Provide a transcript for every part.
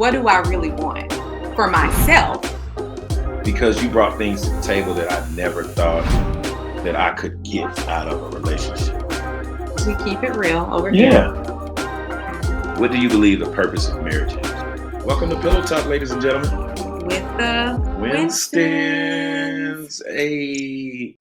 what do I really want for myself? Because you brought things to the table that I never thought that I could get out of a relationship. We keep it real over Yeah. here. What do you believe the purpose of marriage is? Welcome to Pillow Talk, ladies and gentlemen. With the Winstons. Hey.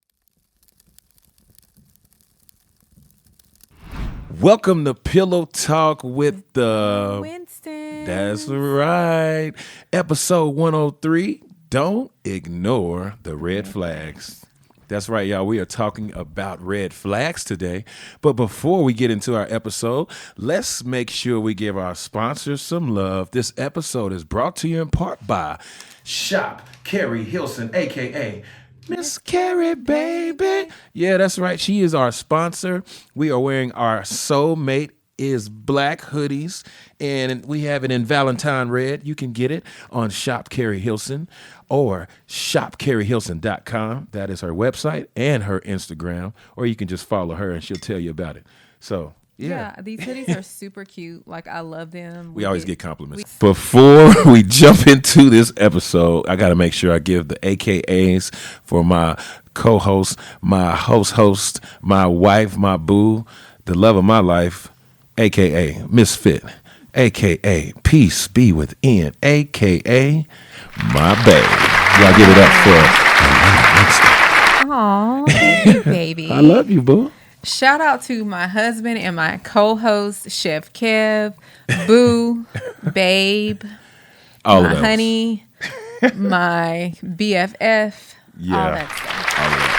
Welcome to Pillow Talk with the Winstons. That's right. Episode 103. Don't ignore the red flags. That's right, y'all. We are talking about red flags today. But before we get into our episode, let's make sure we give our sponsors some love. This episode is brought to you in part by Shop Carrie Hilson, a.k.a. Miss Carrie, baby. Yeah, that's right. She is our sponsor. We are wearing our Soulmate is black hoodies, and we have it in Valentine red. You can get it on Shop Carrie Hilson or shopcarriehilson.com. That is her website and her Instagram, or you can just follow her and she'll tell you about it. So, yeah. These hoodies are super cute. Like, I love them. We always get compliments. Before we jump into this episode, I got to make sure I give the AKAs for my co-host, my host, my wife, my boo, the love of my life, AKA Misfit, AKA Peace Be Within, AKA my babe. Y'all give it up for Aw, thank you, baby. I love you, boo. Shout out to my husband and my co-host, Chef Kev, Boo, Babe, All my of those. honey, my BFF, Yeah. all that stuff. All of that.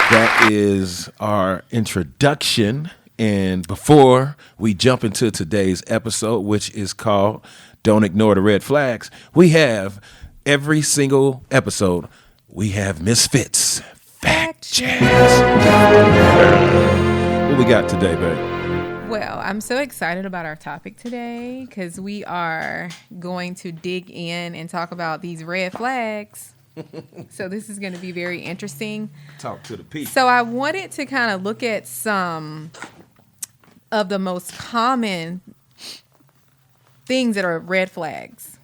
So, yeah. That is our introduction. And before we jump into today's episode, which is called Don't Ignore the Red Flags, we have every single episode, we have Misfits Fact Checks. What we got today, babe? Well, I'm so excited about our topic today because we are going to dig in and talk about these red flags. So this is going to be very interesting. Talk to the people. So I wanted to kind of look at some of the most common things that are red flags,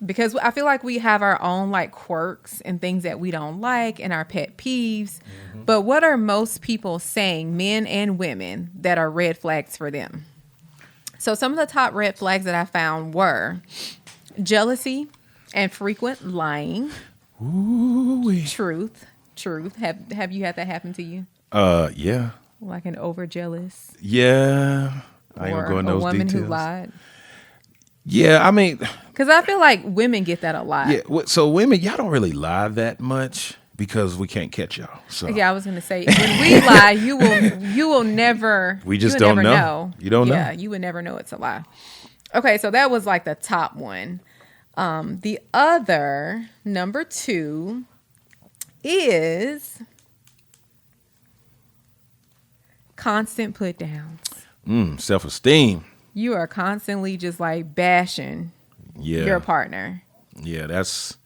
because I feel like we have our own like quirks and things that we don't like and our pet peeves. Mm-hmm. But what are most people saying, men and women, that are red flags for them? So some of the top red flags that I found were jealousy and frequent lying. Ooh-wee. Truth. Have you had that happen to you? Yeah. Like an overjealous? Yeah. I ain't gonna go in those a woman details. who lied? Yeah, I mean, because I feel like women get that a lot. yeah. So women, y'all don't really lie that much because we can't catch y'all. So Yeah, I was gonna say when we lie, you will never. We just you will don't never know. You don't know. Yeah, you would never know it's a lie. Okay, so that was like the top one. The other number 2 is constant put downs. Self-esteem. You are constantly just like bashing your partner. Yeah, that's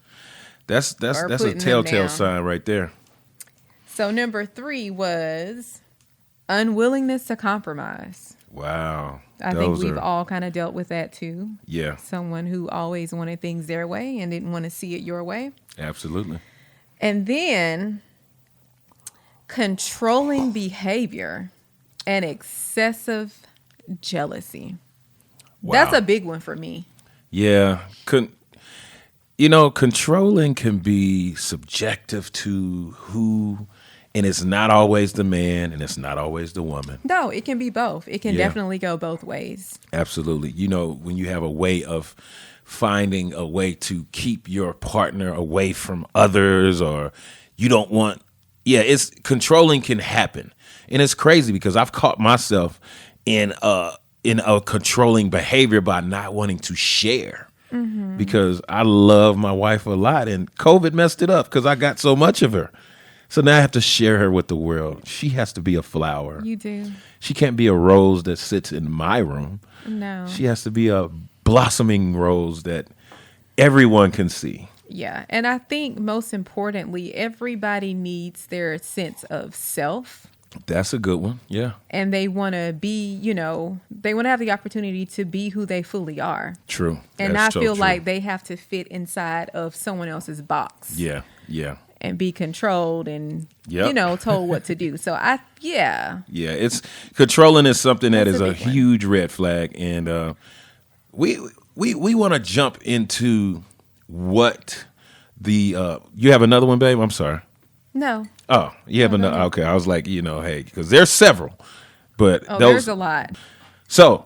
a putting them telltale down. sign right there. So number 3 was unwillingness to compromise. Wow. I think we've all kind of dealt with that too. Yeah. Someone who always wanted things their way and didn't want to see it your way. Absolutely. And then controlling behavior and excessive jealousy. Wow. That's a big one for me. Yeah. Controlling can be subjective to who, and it's not always the man and it's not always the woman. No, it can be both. It can definitely go both ways. Absolutely. When you have a way of finding a way to keep your partner away from others, or you don't want, it's controlling can happen. And it's crazy because I've caught myself in a controlling behavior by not wanting to share. Mm-hmm. Because I love my wife a lot, and COVID messed it up because I got so much of her. So now I have to share her with the world. She has to be a flower. You do. She can't be a rose that sits in my room. No. She has to be a blossoming rose that everyone can see. Yeah. And I think most importantly, everybody needs their sense of self. That's a good one. Yeah. And they want to be, they want to have the opportunity to be who they fully are. True. And That's not so feel true. like they have to fit inside of someone else's box. Yeah. Yeah. And be controlled and, Yep. told what to do. So Yeah. It's controlling is something that That's is a a big one. huge red flag. And we want to jump into what you have another one, babe? I'm sorry. no. Oh, you have No, go another. ahead. Okay. I was like, hey, because there's several, but Oh, those. there's a lot. So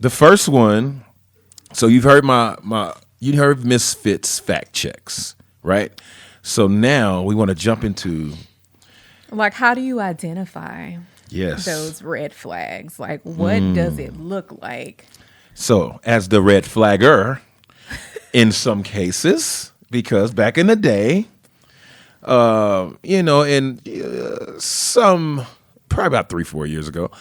the first one, so you've heard you heard Misfits fact checks, right? So now we want to jump into Like, how do you identify yes. those red flags? Like, what does it look like? So as the red flagger, in some cases, because back in the day, some probably about 3-4 years ago,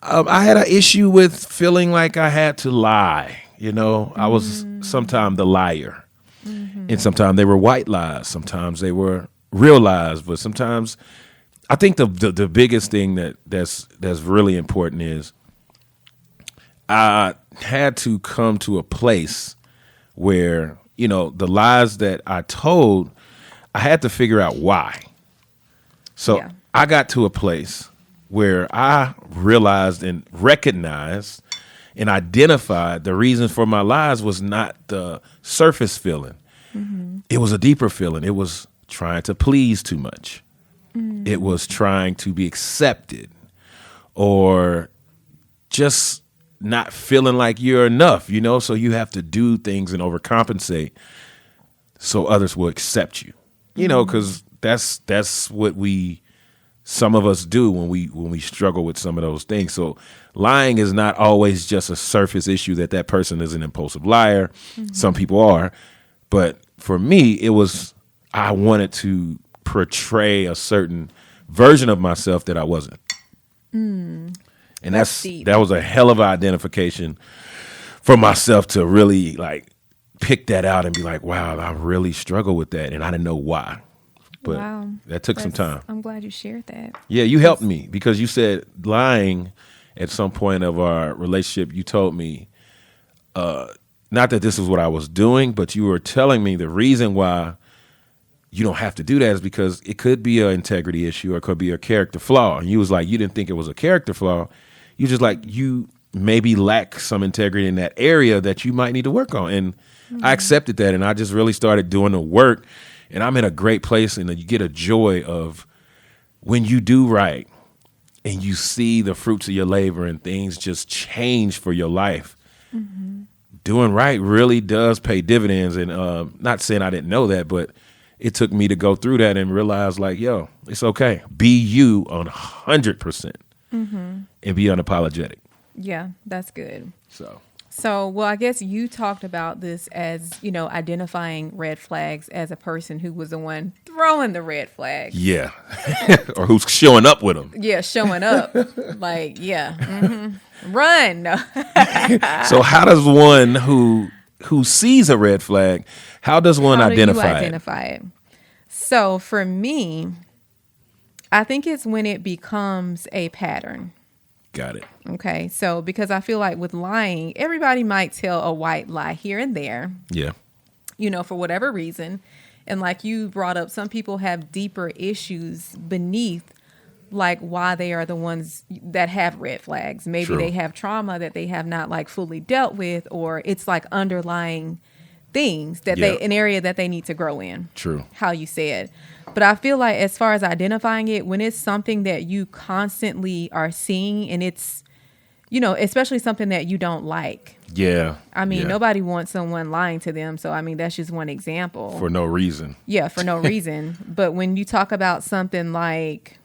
I had an issue with feeling like I had to lie. I was sometimes the liar, and sometimes they were white lies, sometimes they were real lies, but sometimes I think the biggest thing that's really important is I had to come to a place where the lies that I told, I had to figure out why. So Yeah. I got to a place where I realized and recognized and identified the reason for my lies was not the surface feeling. It was a deeper feeling. It was trying to please too much. It was trying to be accepted or just not feeling like you're enough, so you have to do things and overcompensate so others will accept you, because that's what some of us do when we struggle with some of those things. So lying is not always just a surface issue that person is an impulsive liar. Some people are, but for me, I wanted to portray a certain version of myself that I wasn't. And That's deep. that was a hell of an identification for myself to really like pick that out and be like, wow, I really struggle with that. And I didn't know why. But Wow. that took some time. I'm glad you shared that. Yeah, you helped me because you said lying at some point of our relationship. You told me, not that this is what I was doing, but you were telling me the reason why you don't have to do that is because it could be an integrity issue or it could be a character flaw. And you was like, you didn't think it was a character flaw. You just like, you maybe lack some integrity in that area that you might need to work on. And I accepted that. And I just really started doing the work. And I'm in a great place. And you get a joy of when you do right and you see the fruits of your labor and things just change for your life. Doing right really does pay dividends. And not saying I didn't know that, but it took me to go through that and realize like, yo, it's okay. Be you 100% and be unapologetic. Yeah, that's good. So, Well, I guess you talked about this as, identifying red flags as a person who was the one throwing the red flags. yeah. Or who's showing up with them. Yeah, showing up. Like, yeah. Run. No. So how does one who sees a red flag, how does one How do you identify it? identify it? So for me, I think it's when it becomes a pattern. Got it. Okay. So because I feel like with lying, everybody might tell a white lie here and there, Yeah. for whatever reason. And like you brought up, some people have deeper issues beneath like why they are the ones that have red flags. Maybe True. they have trauma that they have not like fully dealt with, or it's like underlying things that Yeah. an area that they need to grow in. True. How you said. But I feel like as far as identifying it, when it's something that you constantly are seeing and it's, especially something that you don't like. Yeah. I mean, Yeah. nobody wants someone lying to them. So, I mean, that's just one example. For no reason. Yeah, for no reason. But when you talk about something like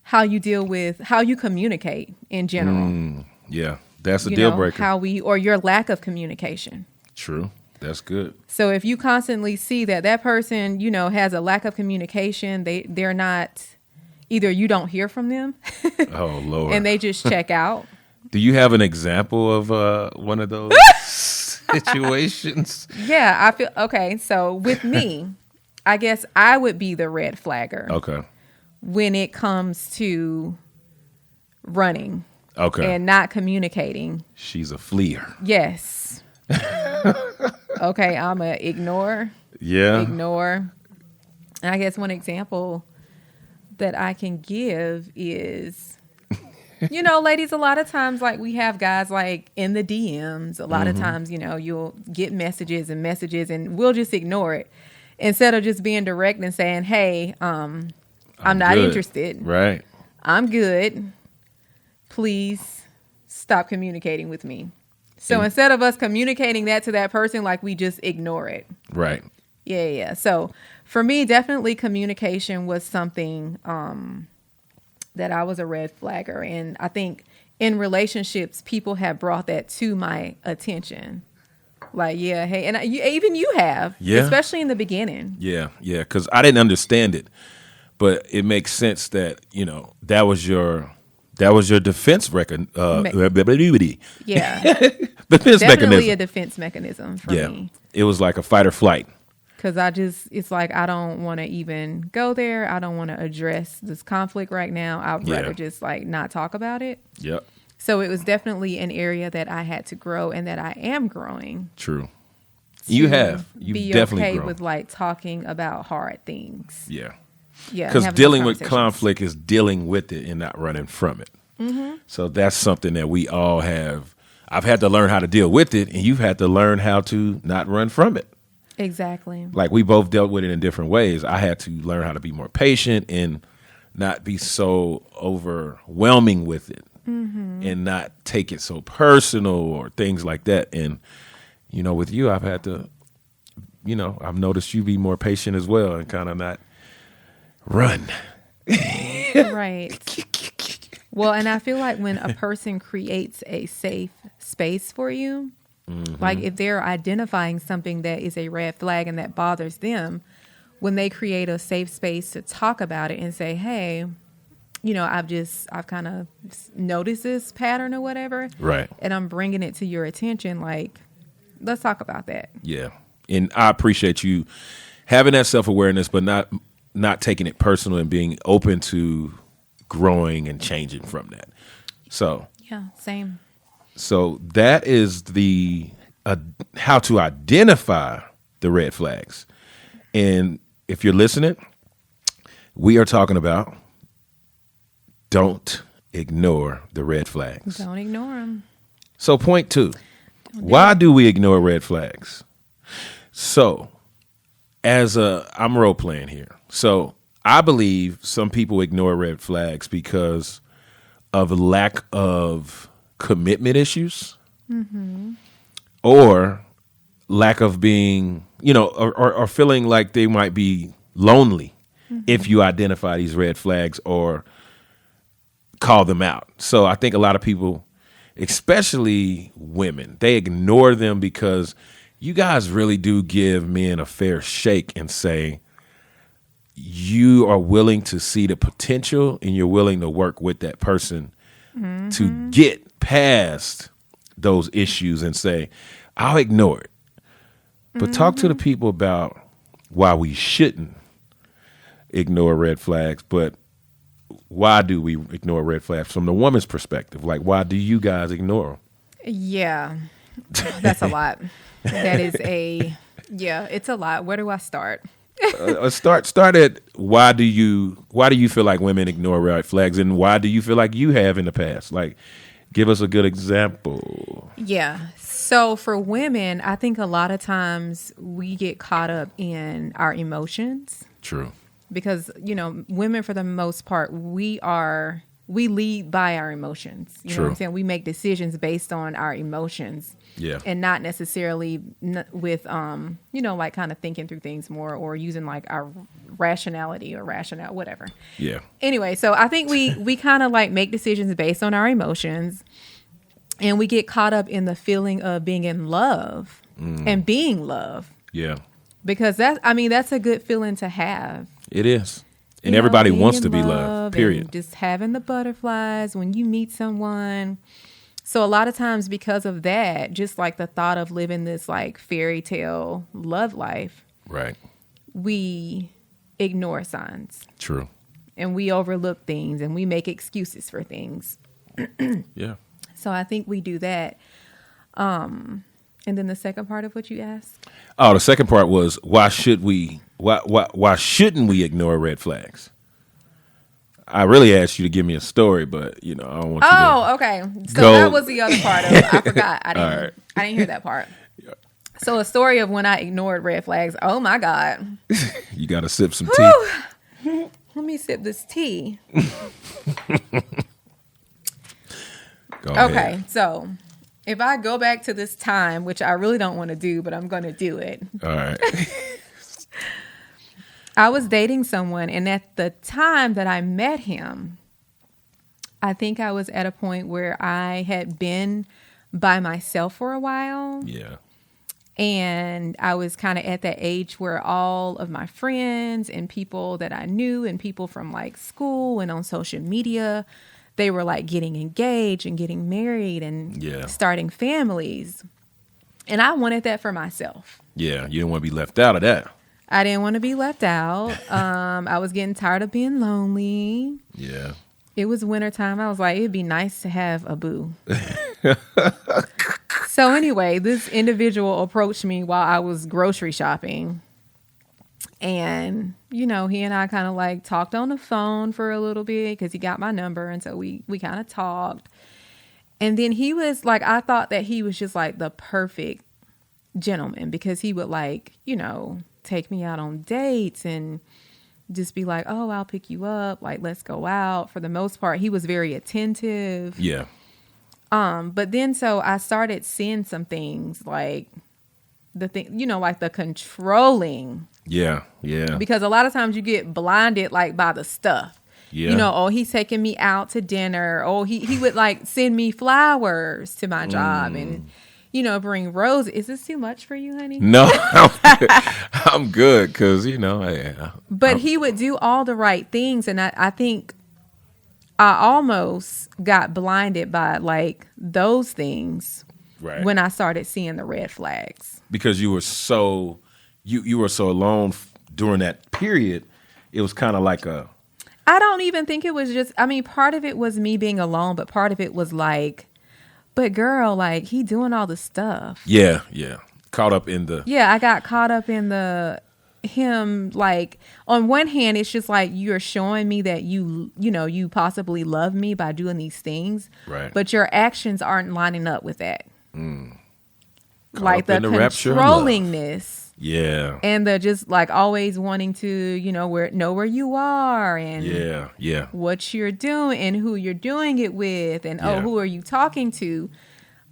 how you deal with, how you communicate in general. Yeah. That's a deal breaker. Or your lack of communication. True. That's good. So if you constantly see that person, has a lack of communication, they're not, either you don't hear from them Oh, Lord. and they just check out. Do you have an example of one of those situations? Yeah, I feel, okay. So with me, I guess I would be the red flagger. Okay. when it comes to running Okay. and not communicating. She's a fleer. Yes. Okay, I'm a ignore. And I guess one example that I can give is, ladies, a lot of times, like, we have guys, like, in the DMs. A lot of times, you'll get messages, and we'll just ignore it instead of just being direct and saying, hey, I'm not good. Interested. Right. I'm good. Please stop communicating with me. So instead of us communicating that to that person, like, we just ignore it. Right. Yeah. So for me, definitely communication was something that I was a red flagger. And I think in relationships, people have brought that to my attention. Like, yeah, hey, and even you have, especially in the beginning. Yeah. Because I didn't understand it, but it makes sense that, that was your defense record. Yeah. Defense Definitely mechanism. a defense mechanism for me. It was like a fight or flight. Because it's like, I don't want to even go there. I don't want to address this conflict right now. I'd rather just, like, not talk about it. Yep. So it was definitely an area that I had to grow and that I am growing. True. You've be definitely okay grown. with, like, talking about hard things. Yeah. Yeah. Because having dealing those with conflict is dealing with it and not running from it. So that's something that we all have. I've had to learn how to deal with it, and you've had to learn how to not run from it. Exactly. Like, we both dealt with it in different ways. I had to learn how to be more patient and not be so overwhelming with it and not take it so personal or things like that. And, with you, I've had to, I've noticed you be more patient as well and kind of not run. Right. Well, and I feel like when a person creates a safe space for you, like, if they're identifying something that is a red flag and that bothers them, when they create a safe space to talk about it and say, hey, I've kind of noticed this pattern or whatever. Right. And I'm bringing it to your attention. Like, let's talk about that. Yeah. And I appreciate you having that self-awareness, but not taking it personal and being open to growing and changing from that. So, yeah, same. So that is the how to identify the red flags. And if you're listening, we are talking about don't ignore the red flags. Don't ignore them. So point 2, why do we ignore red flags? So I'm role playing here. So I believe some people ignore red flags because of lack of commitment issues or lack of being, or feeling like they might be lonely if you identify these red flags or call them out. So I think a lot of people, especially women, they ignore them because you guys really do give men a fair shake and say you are willing to see the potential and you're willing to work with that person to get past those issues and say, I'll ignore it. But talk to the people about why we shouldn't ignore red flags, but why do we ignore red flags from the woman's perspective? Like, why do you guys ignore them? Yeah, that's a lot. That is it's a lot. Where do I start? Start at why do you feel like women ignore red flags, and why do you feel like you have in the past? Like, give us a good example. Yeah. So for women, I think a lot of times we get caught up in our emotions. True. Because, women for the most part, we lead by our emotions. You know what I'm saying? We make decisions based on our emotions. Yeah. And not necessarily with, like, kind of thinking through things more or using, like, our rationality or rationale, whatever. Yeah. Anyway, so I think we kind of, like, make decisions based on our emotions, and we get caught up in the feeling of being in love and being loved. Yeah. Because that's a good feeling to have. It is. And everybody wants to be being loved, period. Just having the butterflies when you meet someone. So a lot of times because of that, just like the thought of living this like fairy tale love life, right? We ignore signs. True. and we overlook things and we make excuses for things. Yeah. So I think we do that. And then the second part of what you asked? Oh, the second part was why shouldn't we ignore red flags? I really asked you to give me a story, but I don't want you to. Oh, okay. So go. that was the other part of it. I forgot. I right. didn't hear that part. So a story of when I ignored red flags. Oh my God. You got to sip some tea. Let me sip this tea. Go Okay, ahead. so if I go back to this time, which I really don't want to do, but I'm going to do it. All right. I was dating someone, and at the time that I met him, I think I was at a point where I had been by myself for a while. Yeah. And I was kind of at that age where all of my friends and people that I knew and people from like school and on social media, they were like getting engaged and getting married and starting families. And I wanted that for myself. Yeah. You don't want to be left out of that. I didn't want to be left out. I was getting tired of being lonely. Yeah. It was wintertime. I was like, it'd be nice to have a boo. So anyway, this individual approached me while I was grocery shopping. And, he and I kind of like talked on the phone for a little bit because he got my number. And so we kind of talked. And then he was like, I thought that he was just like the perfect gentleman because he would like, take me out on dates and just be like, oh, I'll pick you up. Like, let's go out. For the most part, he was very attentive. Yeah. But then so I started seeing some things like like the controlling. Yeah. Yeah. Because a lot of times you get blinded like by the stuff. Yeah. Oh, he's taking me out to dinner. Oh, he would like send me flowers to my job and, bring roses. Is this too much for you, honey? No, I'm good because, But he would do all the right things. And I think I almost got blinded by like those things when I started seeing the red flags. Because you were so you were so alone during that period. It was kind of like I don't even think it was just, part of it was me being alone, but part of it was like, but girl, like he doing all the stuff. Yeah. Yeah. Caught up in the. Yeah. I got caught up in him. Like on one hand, it's just like, you're showing me that you possibly love me by doing these things, right? But your actions aren't lining up with that. Like the controllingness. Yeah. And the just like always wanting to, know where you are and what you're doing and who you're doing it with and who are you talking to?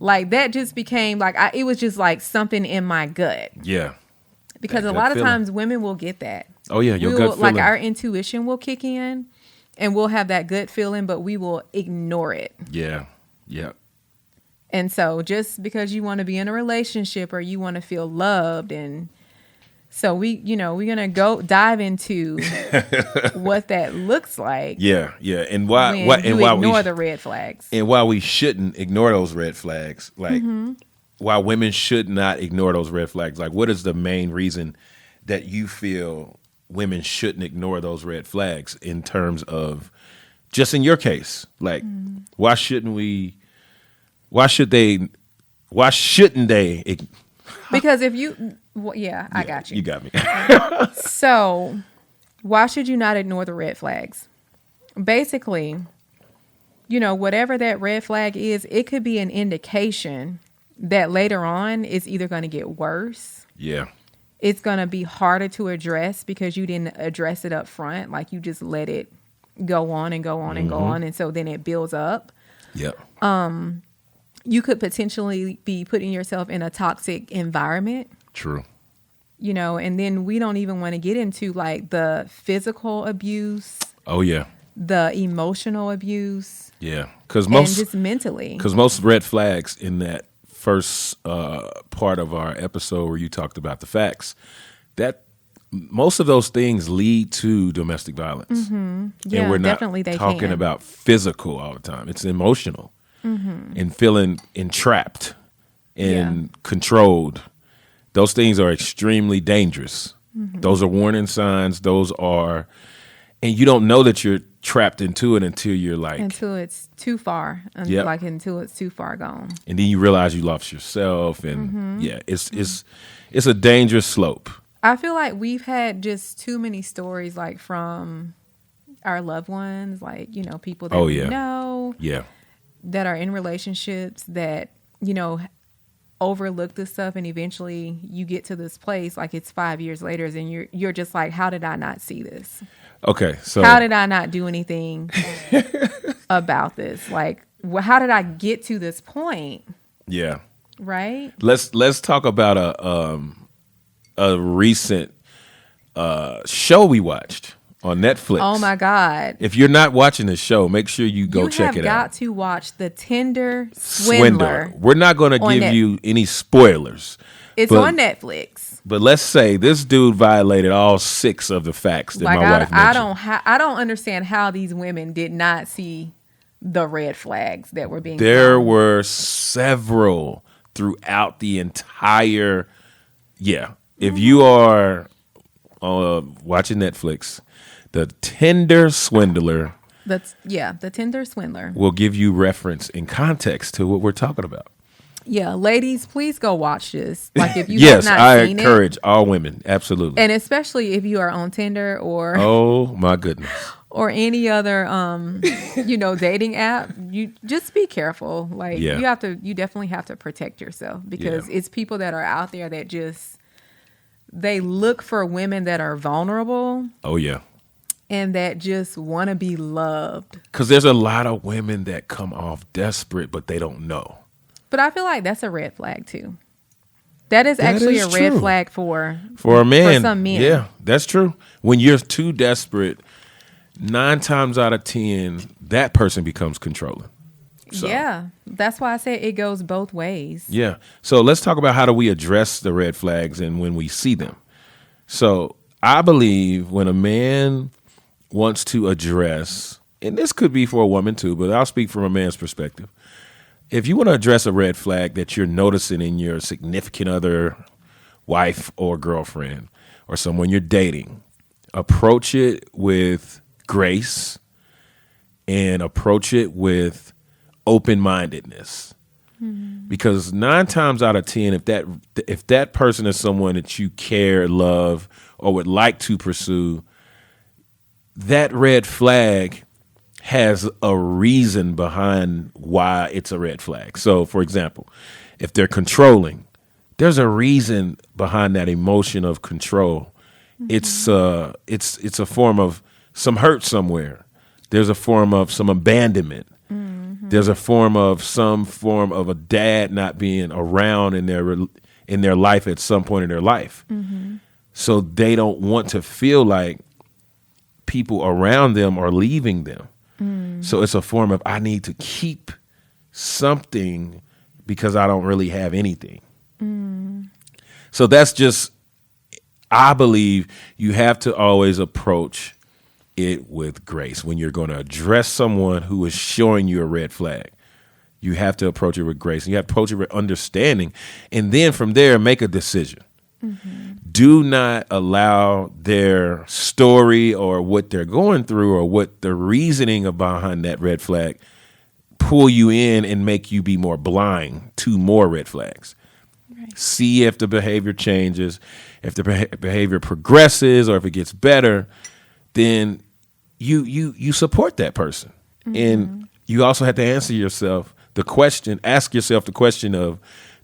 Like that just became like it was just like something in my gut. Yeah. Because a lot of times women will get that. Oh yeah, your gut feeling. Like our intuition will kick in and we'll have that gut feeling, but we will ignore it. Yeah. Yeah. And so just because you want to be in a relationship or you want to feel loved and so we're going to dive into what that looks like. Yeah. Yeah. And why ignore the red flags. And why we shouldn't ignore those red flags. Like why women should not ignore those red flags. Like what is the main reason that you feel women shouldn't ignore those red flags in terms of just in your case? Like why shouldn't they because if you I got you. You got me. So why should you not ignore the red flags? Basically, whatever that red flag is, it could be an indication that later on it's either going to get worse. Yeah. It's going to be harder to address because you didn't address it up front. Like you just let it go on and go on and go on. And so then it builds up. Yep. You could potentially be putting yourself in a toxic environment. True. And then we don't even want to get into like the physical abuse. Oh yeah. The emotional abuse. Yeah. And just mentally. Because most red flags in that first part of our episode where you talked about the facts, that most of those things lead to domestic violence. Mm-hmm. Yeah, and we're not definitely talking about physical all the time. It's emotional and feeling entrapped and controlled. Those things are extremely dangerous. Those are warning signs. Those are and you don't know that you're trapped into it until you're like, until it's too far, Yep. like until it's too far gone. and then you realize you lost yourself, and it's a dangerous slope. I feel like we've had just too many stories, like from our loved ones, like, you know, people that we know Yeah, that are in relationships that, you know, overlook this stuff, and eventually you get to this place, like it's 5 years later, and you're just like, how did I not see this? okay. So How did I not do anything about this? Like, how did I get to this point? yeah, Right? let's talk about a recent show we watched on Netflix. Oh my God. If you're not watching the show, make sure you go check it You have out. got to watch The Tinder Swindler. We're not going to give you any spoilers. It's but- on Netflix. But let's say this dude violated all 6 of the facts that Like, my wife mentioned. I don't understand how these women did not see the red flags that were being There thrown. were several throughout the entire. Yeah. If you are watching Netflix, The Tinder Swindler The Tinder Swindler. will give you reference and context to what we're talking about. Yeah, ladies, please go watch this. Like, if you Yes, have not I seen encourage all women. Absolutely. and especially if you are on Tinder or Oh my goodness. or any other you know, dating app, you just be careful. Like, Yeah. you definitely have to protect yourself, because Yeah. it's people that are out there that just, they look for women that are vulnerable Oh yeah. and that just want to be loved. Because there's a lot of women that come off desperate, but they don't know. But I feel like that's a red flag too. That is actually is a red true. flag for For a man. For some men. Yeah, that's true. When you're too desperate, 9 times out of 10, that person becomes controlling. So, Yeah, that's why I say it goes both ways. Yeah. So let's talk about how do we address the red flags and when we see them. So I believe when a man wants to address, and this could be for a woman too, but I'll speak from a man's perspective. If you want to address a red flag that you're noticing in your significant other, wife or girlfriend, or someone you're dating, approach it with grace and approach it with open-mindedness. Because 9 times out of 10, if that person is someone that you care, love, or would like to pursue, that red flag has a reason behind why it's a red flag. So, for example, if they're controlling, there's a reason behind that emotion of control. It's a form of some hurt somewhere. There's a form of some abandonment. There's a form of a dad not being around in their life at some point in their life. So they don't want to feel like people around them are leaving them. So it's a form of, I need to keep something because I don't really have anything. So that's just, I believe you have to always approach it with grace. When you're going to address someone who is showing you a red flag, you have to approach it with grace. And you have to approach it with understanding. And then from there, make a decision. Do not allow their story or what they're going through or what the reasoning behind that red flag pull you in and make you be more blind to more red flags. Right. See if the behavior changes, if the behavior progresses, or if it gets better, then you support that person. And you also have to ask yourself the question of,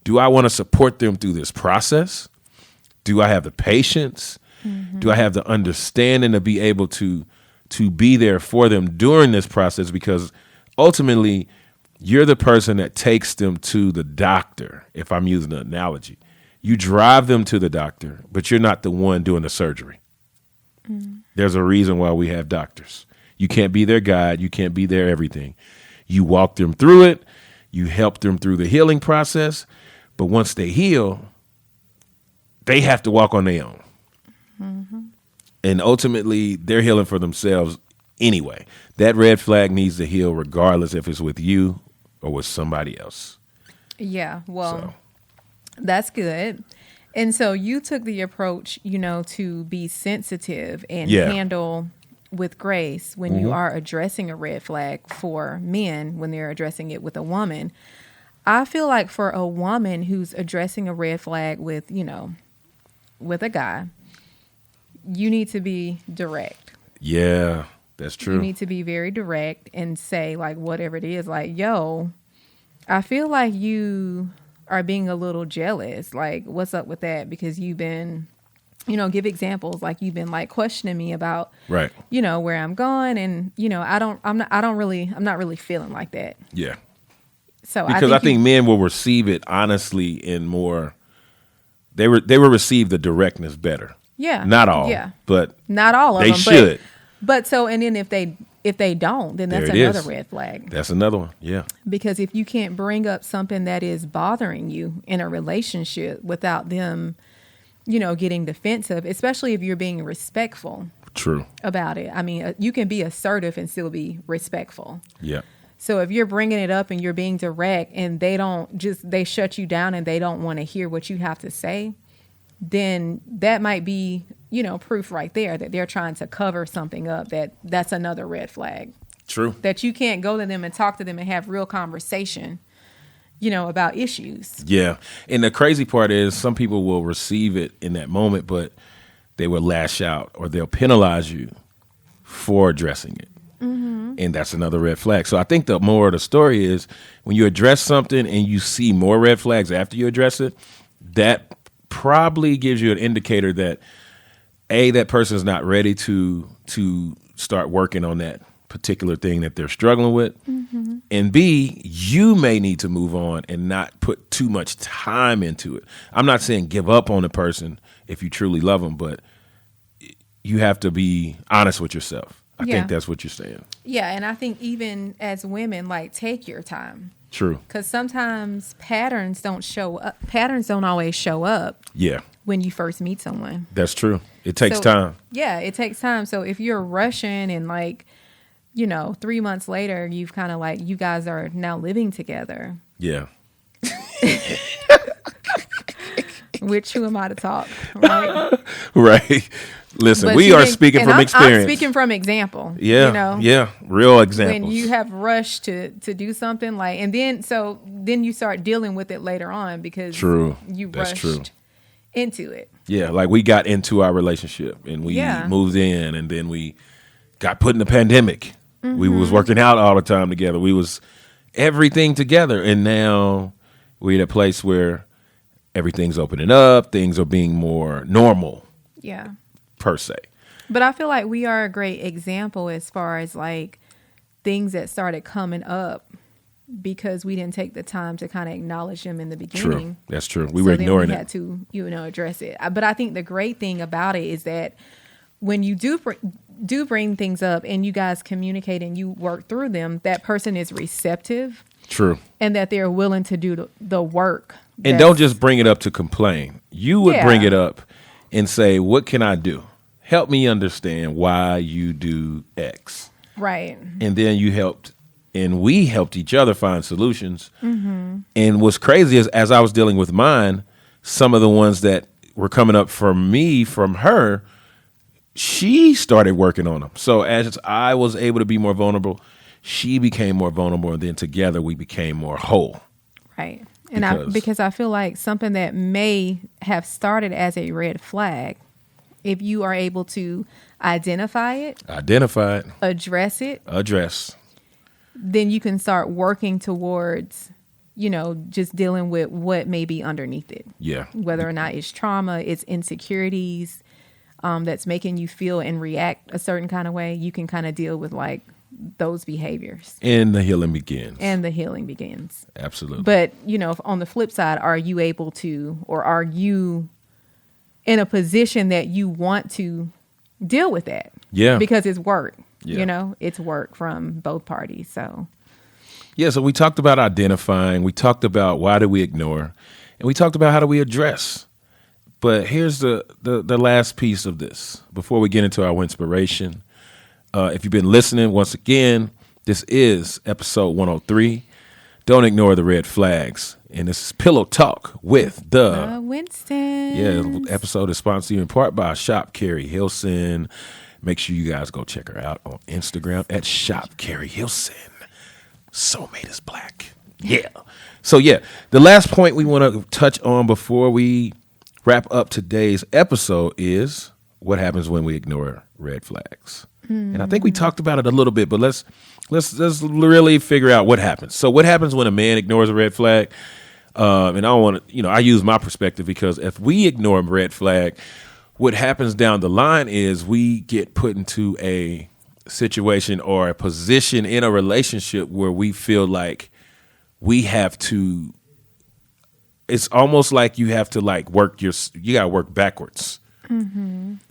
do I want to support them through this process? Do I have the patience? Do I have the understanding to be able to be there for them during this process? Because ultimately, you're the person that takes them to the doctor, if I'm using an analogy. You drive them to the doctor, but you're not the one doing the surgery. There's a reason why we have doctors. You can't be their guide. You can't be their everything. You walk them through it. You help them through the healing process. But once they heal, they have to walk on their own. And ultimately, they're healing for themselves anyway. That red flag needs to heal regardless if it's with you or with somebody else. Yeah, well, that's good. And so you took the approach, to be sensitive and handle with grace when you are addressing a red flag for men when they're addressing it with a woman. I feel like for a woman who's addressing a red flag with, with a guy, you need to be direct. Yeah, that's true. You need to be very direct and say, like, whatever it is, like, yo, I feel like you are being a little jealous. Like, what's up with that? Because you've been, give examples. Like, you've been like questioning me about, right, where I'm going. And, I'm not really feeling like that. Yeah. So because I think men will receive it honestly in more. They will receive the directness better. Yeah, not all. Yeah, but not all of them. They should. But so, and then if they don't, then that's another red flag. That's another one. Yeah. Because if you can't bring up something that is bothering you in a relationship without them, getting defensive, especially if you're being respectful. True. About it. I mean, you can be assertive and still be respectful. Yeah. So if you're bringing it up and you're being direct and they shut you down and they don't want to hear what you have to say, then that might be, proof right there that they're trying to cover something up. That's another red flag. True. That you can't go to them and talk to them and have real conversation, about issues. Yeah. And the crazy part is some people will receive it in that moment, but they will lash out or they'll penalize you for addressing it. And that's another red flag. So I think the moral of the story is when you address something and you see more red flags after you address it, that probably gives you an indicator that A, that person is not ready to start working on that particular thing that they're struggling with. And B, you may need to move on and not put too much time into it. I'm not saying give up on the person if you truly love them, but you have to be honest with yourself. I think that's what you're saying. Yeah, and I think even as women, like, take your time. True. Because sometimes patterns don't show up. Patterns don't always show up. Yeah. When you first meet someone. That's true. It takes time. Yeah, it takes time. So if you're rushing and 3 months later, you've kind of you guys are now living together. Yeah. Which who am I to talk? Right. Right. Listen, But we are speaking from experience. I'm speaking from example. Yeah. Yeah. Real examples. When you have rushed to do something and then you start dealing with it later on because you rushed into it. Yeah. Like we got into our relationship and we moved in and then we got put in the pandemic. We was working out all the time together. We was everything together. And now we're at a place where everything's opening up. Things are being more normal. Yeah. Per se. But I feel like we are a great example as far as things that started coming up because we didn't take the time to kind of acknowledge them in the beginning. True. That's true. We were ignoring it. Had to, address it. But I think the great thing about it is that when you do bring things up and you guys communicate and you work through them, that person is receptive. True. And that they're willing to do the work. And don't just bring it up to complain. You would bring it up and say, what can I do? Help me understand why you do X. Right. And then you helped, and we helped each other find solutions. And what's crazy is as I was dealing with mine, some of the ones that were coming up from me, from her, she started working on them. So as I was able to be more vulnerable, she became more vulnerable, and then together we became more whole. Right. And because I feel like something that may have started as a red flag, if you are able to identify it, address it, then you can start working towards, just dealing with what may be underneath it. Yeah. Whether or not it's trauma, it's insecurities, that's making you feel and react a certain kind of way, you can kind of deal with those behaviors. And the healing begins. Absolutely. But, on the flip side, are you able to, or are you in a position that you want to deal with that? Yeah. Because it's work. Yeah. It's work from both parties. So. Yeah, so we talked about identifying. We talked about why do we ignore. And we talked about how do we address. But here's the last piece of this before we get into our inspiration. If you've been listening, once again, this is episode 103. Don't ignore the red flags. And this is Pillow Talk with the Winstons. Yeah, the episode is sponsored in part by Shop Carrie Hilson. Make sure you guys go check her out on Instagram at Shop Carrie Hilson. Soulmate is black. Yeah. So yeah, the last point we want to touch on before we wrap up today's episode is what happens when we ignore red flags. And I think we talked about it a little bit, but let's really figure out what happens. So what happens when a man ignores a red flag? And I don't want to, I use my perspective because if we ignore a red flag, what happens down the line is we get put into a situation or a position in a relationship where we feel like we have to, it's almost like you have to like you got to work backwards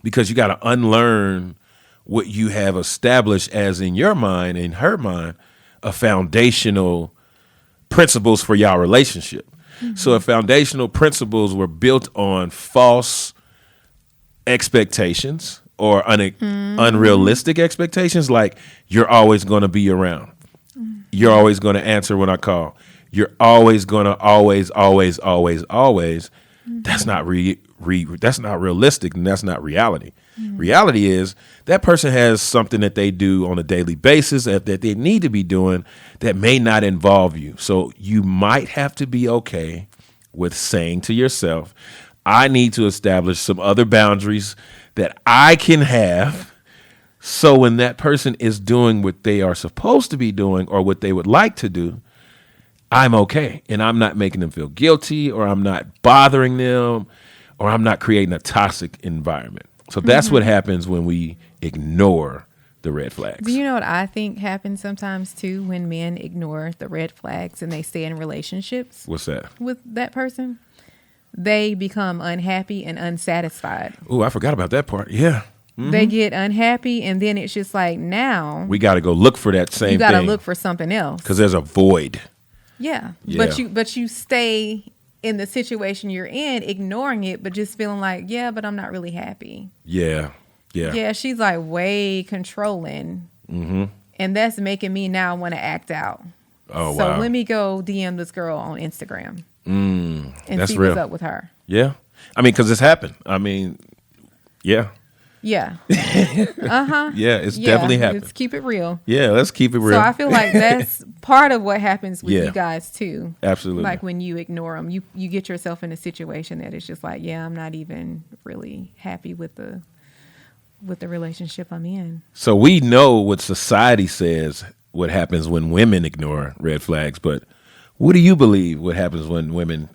because you got to unlearn what you have established as in your mind, in her mind, a foundational principles for y'all relationship. So if foundational principles were built on false expectations or unrealistic expectations, like you're always going to be around. You're always going to answer when I call. You're always going to always. That's not that's not realistic, and that's not reality. Reality is that person has something that they do on a daily basis that they need to be doing that may not involve you. So you might have to be okay with saying to yourself, I need to establish some other boundaries that I can have. So when that person is doing what they are supposed to be doing or what they would like to do, I'm okay. And I'm not making them feel guilty, or I'm not bothering them, or I'm not creating a toxic environment. So that's what happens when we ignore the red flags. Do you know what I think happens sometimes too when men ignore the red flags and they stay in relationships? What's that? With that person? They become unhappy and unsatisfied. Oh, I forgot about that part. Yeah. They get unhappy, and then it's just like, now we got to go look for that same thing. You got to look for something else. Because there's a void. Yeah. Yeah. But you stay in the situation you're in, ignoring it, but just feeling like, yeah, but I'm not really happy. Yeah. Yeah. Yeah, she's like way controlling. And that's making me now want to act out. Oh, so wow. let me go DM this girl on Instagram and that's see real. what's up with her. Yeah. I mean, because it's happened. I mean, yeah. Yeah. Yeah, it's definitely happened. Let's keep it real. Yeah, let's keep it real. So I feel like that's part of what happens with Yeah. you guys too. Absolutely. Like when you ignore them, you get yourself in a situation that is just like, yeah, I'm not even really happy with the relationship I'm in. So we know what society says what happens when women ignore red flags, but what do you believe what happens when women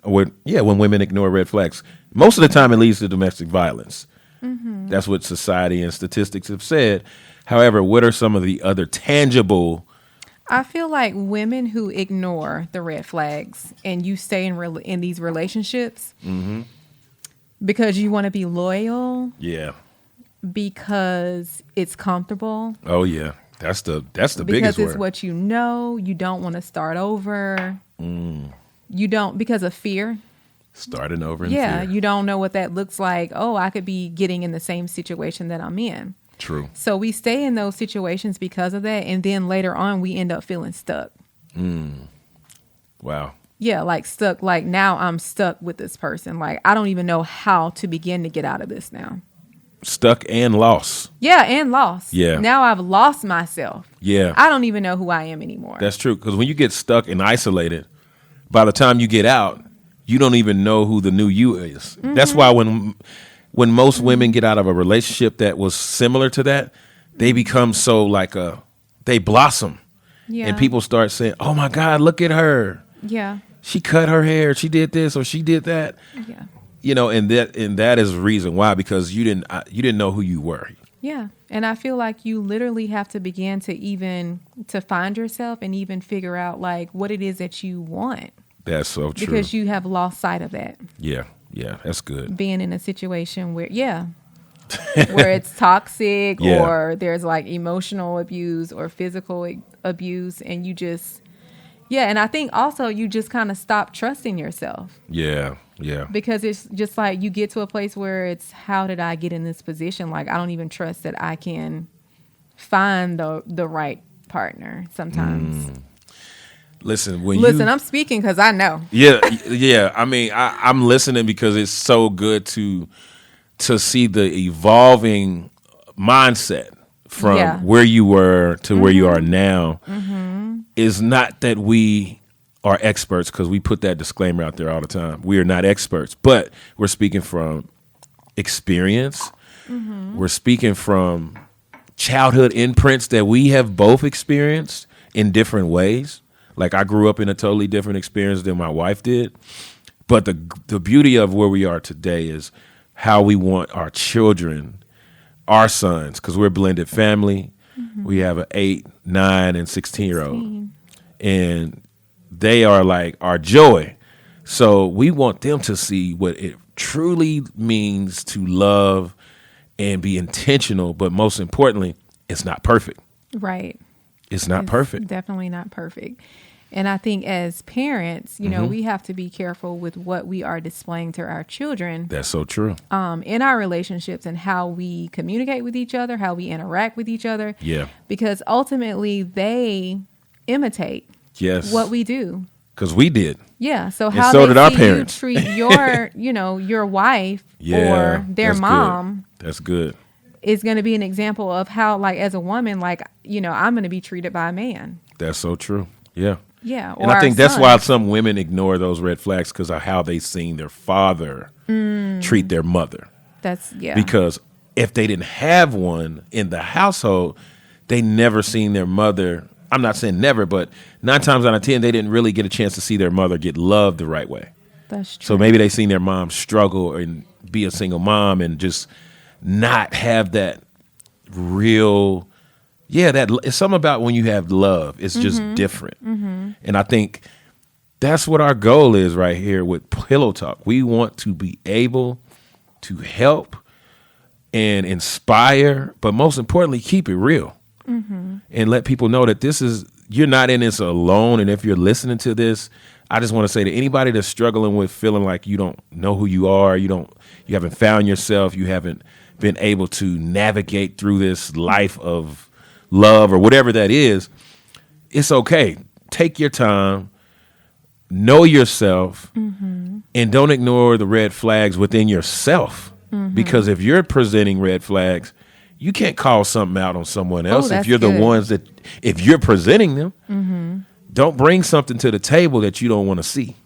ignore red flags? Most of the time it leads to domestic violence. That's what society and statistics have said. However, what are some of the other tangible? I feel like women who ignore the red flags and you stay in these relationships because you want to be loyal. Yeah. Because it's comfortable. Oh yeah, that's the biggest word. Because it's what you know. You don't want to start over. You don't, because of fear. Starting over in fear. You don't know what that looks like. Oh, I could be getting in the same situation that I'm in. True. So we stay in those situations because of that, and then later on we end up feeling stuck. Wow. Yeah, like stuck. Like now I'm stuck with this person. Like I don't even know how to begin to get out of this now. Stuck and lost. Yeah, and lost. Yeah. Now I've lost myself. Yeah. I don't even know who I am anymore. That's true. Because when you get stuck and isolated, by the time you get out, you don't even know who the new you is. That's why when most women get out of a relationship that was similar to that, they become so they blossom. Yeah. And people start saying, oh my God, look at her. Yeah. She cut her hair. She did this or she did that. Yeah. And that is the reason why, because you didn't know who you were. Yeah. And I feel like you literally have to begin to find yourself and even figure out like what it is that you want. That's so true. Because you have lost sight of that. Yeah. Yeah. That's good. Being in a situation where, where it's toxic or there's like emotional abuse or physical abuse, and you just, and I think also you just kind of stop trusting yourself. Yeah. Yeah. Because it's just like you get to a place where it's, how did I get in this position? Like, I don't even trust that I can find the right partner sometimes. Listen, I'm speaking because I know. Yeah. I mean, I'm listening because it's so good to see the evolving mindset from Yeah. where you were to where you are now is not that we are experts, because we put that disclaimer out there all the time. We are not experts, but we're speaking from experience. We're speaking from childhood imprints that we have both experienced in different ways. Like, I grew up in a totally different experience than my wife did. But the beauty of where we are today is how we want our children, our sons, because we're a blended family. We have an 8, 9, and 16-year-old. And they are like our joy. So we want them to see what it truly means to love and be intentional. But most importantly, it's not perfect. Right. It's not perfect. Definitely not perfect. And I think as parents, you know, we have to be careful with what we are displaying to our children. That's so true. In our relationships and how we communicate with each other, how we interact with each other. Yeah. Because ultimately they imitate what we do. Because we did. Yeah. So And how so they did our see parents. you treat your, you know, your wife or their that's mom. Good. That's good. Is going to be an example of how, like, as a woman, like, you know, I'm going to be treated by a man. That's so true. Yeah. Yeah. And I think that's why some women ignore those red flags, because of how they seen their father treat their mother. Because if they didn't have one in the household, they never seen their mother. I'm not saying never, but 9 times out of 10, they didn't really get a chance to see their mother get loved the right way. That's true. So maybe they seen their mom struggle and be a single mom and just not have that real, that it's something about when you have love. It's just different. And I think that's what our goal is right here with Pillow Talk. We want to be able to help and inspire, but most importantly, keep it real and let people know that you're not in this alone. And if you're listening to this, I just want to say to anybody that's struggling with feeling like you don't know who you are, you haven't found yourself, you haven't been able to navigate through this life of love or whatever that is, it's okay. Take your time, know yourself, and don't ignore the red flags within yourself. Because if you're presenting red flags, you can't call something out on someone else. If you're the ones that, if you're presenting them, don't bring something to the table that you don't want to see.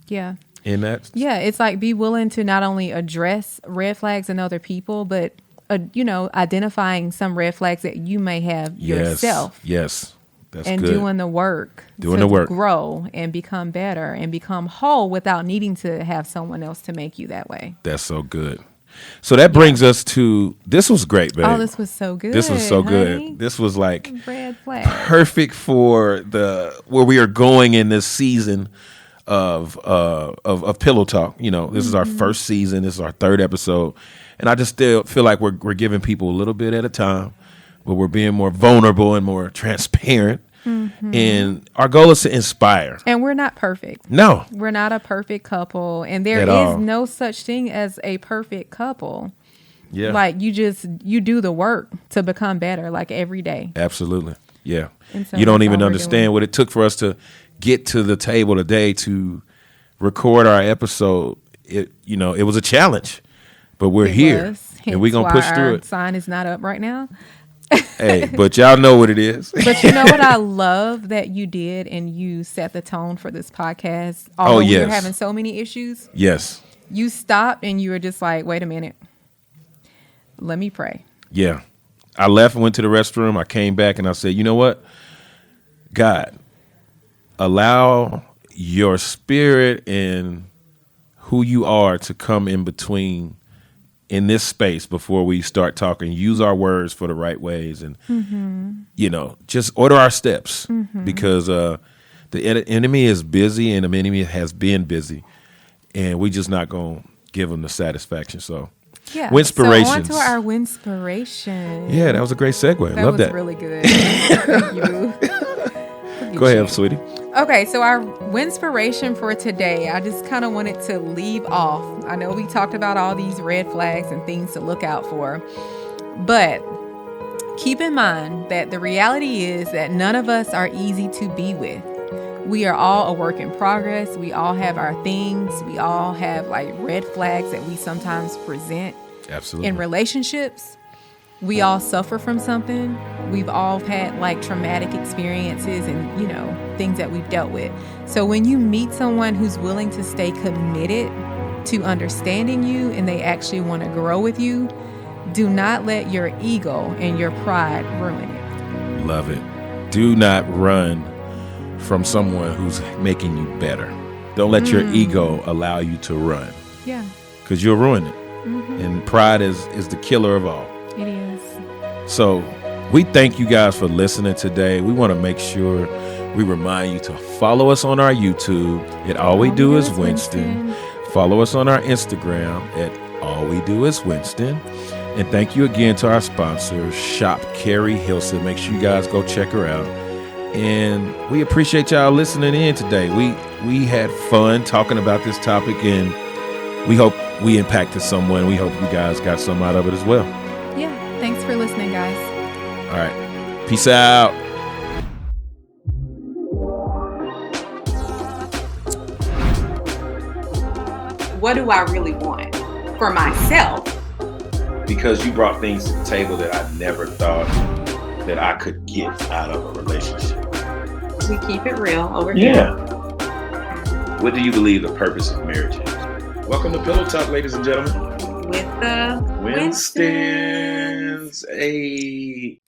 Yeah. And that's, it's like, be willing to not only address red flags in other people, but you know, identifying some red flags that you may have yourself. Yes. That's and good. doing the work to grow and become better and become whole without needing to have someone else to make you that way. That's so good. So that brings us to, this was great, babe. Oh, this was so good. This was so honey. good. This was like red flag. Perfect for where we are going in this season of Pillow Talk. You know, this is our first season. This is our 3rd episode. And I just still feel like we're giving people a little bit at a time, but we're being more vulnerable and more transparent. And our goal is to inspire. And we're not perfect. No. We're not a perfect couple. And there is no such thing as a perfect couple. Yeah. Like, you do the work to become better, like, every day. Absolutely. Yeah. So you don't even understand what it took for us to get to the table today to record our episode. It was a challenge, but we're here and we're going to push through it. Sign is not up right now. Hey, but y'all know what it is. But you know what I love that you did, and you set the tone for this podcast. Although we were having so many issues. Yes. You stopped and you were just like, wait a minute. Let me pray. Yeah. I left and went to the restroom. I came back and I said, you know what? God, allow your spirit and who you are to come in between in this space before we start talking. Use our words for the right ways and, just order our steps because the enemy is busy and the enemy has been busy and we just not going to give them the satisfaction. So, Winspirations. So on to our Winspiration. Yeah, that was a great segue. Love that. That was really good. Thank you. Go ahead, sweetie. Okay, so our Winspiration for today, I just kind of wanted to leave off. I know we talked about all these red flags and things to look out for, but keep in mind that the reality is that none of us are easy to be with. We are all a work in progress. We all have our things. We all have like red flags that we sometimes present Absolutely in relationships. we all suffer from something. We've all had like traumatic experiences and, you know, things that we've dealt with. So when you meet someone who's willing to stay committed to understanding you and they actually want to grow with you, do not let your ego and your pride ruin it. Love it. Do not run from someone who's making you better. Don't let your ego allow you to run. Yeah. Because you'll ruin it. And pride is the killer of all. It is. So we thank you guys for listening today. We want to make sure we remind you to follow us on our YouTube at All We Do Is Winston. Follow us on our Instagram at All We Do Is Winston. And thank you again to our sponsor, Shop Carrie Hilson. Make sure you guys go check her out. And we appreciate y'all listening in today. We had fun talking about this topic, and we hope we impacted someone. We hope you guys got some out of it as well. Yeah. Thanks for listening, guys. All right. Peace out. What do I really want for myself? Because you brought things to the table that I never thought that I could get out of a relationship. We keep it real over here. Yeah. What do you believe the purpose of marriage is? Welcome to Pillow Talk, ladies and gentlemen. With the Winstons. Hey.